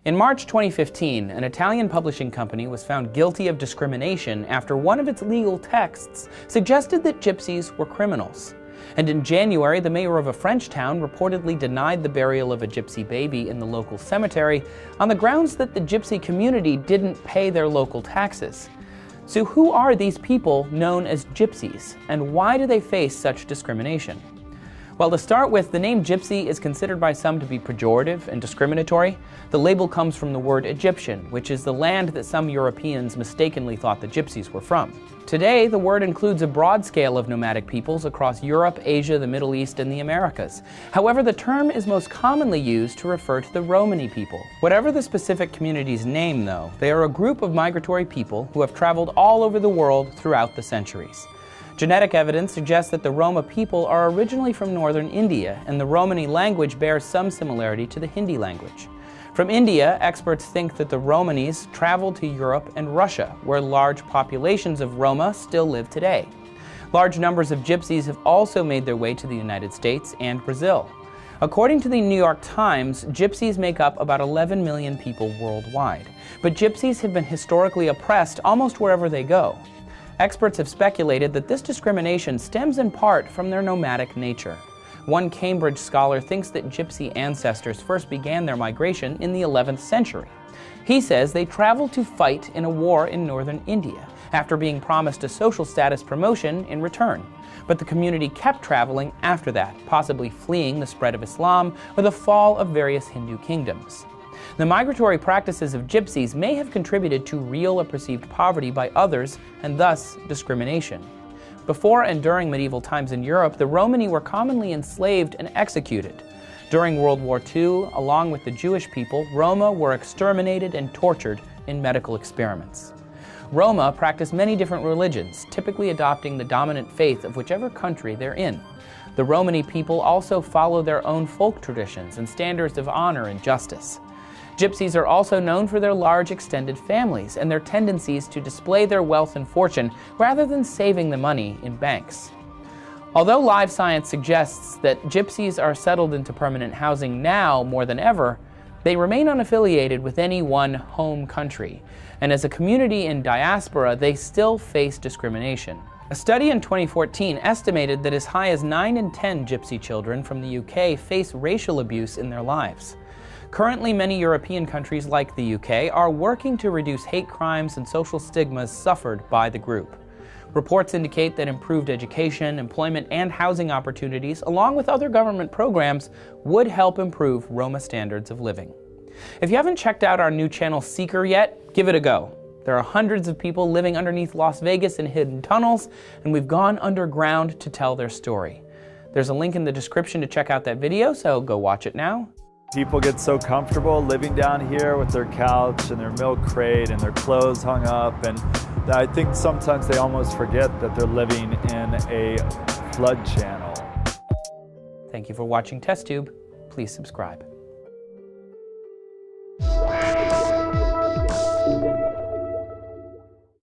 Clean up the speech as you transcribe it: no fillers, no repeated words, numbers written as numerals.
In March 2015, an Italian publishing company was found guilty of discrimination after one of its legal texts suggested that gypsies were criminals. And in January, the mayor of a French town reportedly denied the burial of a gypsy baby in the local cemetery on the grounds that the gypsy community didn't pay their local taxes. So who are these people known as gypsies, and why do they face such discrimination? Well, to start with, the name gypsy is considered by some to be pejorative and discriminatory. The label comes from the word Egyptian, which is the land that some Europeans mistakenly thought the gypsies were from. Today, the word includes a broad scale of nomadic peoples across Europe, Asia, the Middle East, and the Americas. However, the term is most commonly used to refer to the Romani people. Whatever the specific community's name, though, they are a group of migratory people who have traveled all over the world throughout the centuries. Genetic evidence suggests that the Roma people are originally from northern India, and the Romani language bears some similarity to the Hindi language. From India, experts think that the Romanis traveled to Europe and Russia, where large populations of Roma still live today. Large numbers of gypsies have also made their way to the United States and Brazil. According to the New York Times, gypsies make up about 11 million people worldwide. But gypsies have been historically oppressed almost wherever they go. Experts have speculated that this discrimination stems in part from their nomadic nature. One Cambridge scholar thinks that gypsy ancestors first began their migration in the 11th century. He says they traveled to fight in a war in northern India, after being promised a social status promotion in return. But the community kept traveling after that, possibly fleeing the spread of Islam or the fall of various Hindu kingdoms. The migratory practices of gypsies may have contributed to real or perceived poverty by others, and thus discrimination. Before and during medieval times in Europe, the Romani were commonly enslaved and executed. During World War II, along with the Jewish people, Roma were exterminated and tortured in medical experiments. Roma practice many different religions, typically adopting the dominant faith of whichever country they're in. The Romani people also follow their own folk traditions and standards of honor and justice. Gypsies are also known for their large extended families and their tendencies to display their wealth and fortune rather than saving the money in banks. Although live science suggests that gypsies are settled into permanent housing now more than ever, they remain unaffiliated with any one home country, and as a community in diaspora, they still face discrimination. A study in 2014 estimated that as high as 9 in 10 gypsy children from the UK face racial abuse in their lives. Currently, many European countries like the UK are working to reduce hate crimes and social stigmas suffered by the group. Reports indicate that improved education, employment, and housing opportunities, along with other government programs, would help improve Roma standards of living. If you haven't checked out our new channel Seeker yet, give it a go. There are hundreds of people living underneath Las Vegas in hidden tunnels, and we've gone underground to tell their story. There's a link in the description to check out that video, so go watch it now. People get so comfortable living down here with their couch and their milk crate and their clothes hung up, and I think sometimes they almost forget that they're living in a flood channel. Thank you for watching TestTube. Please subscribe.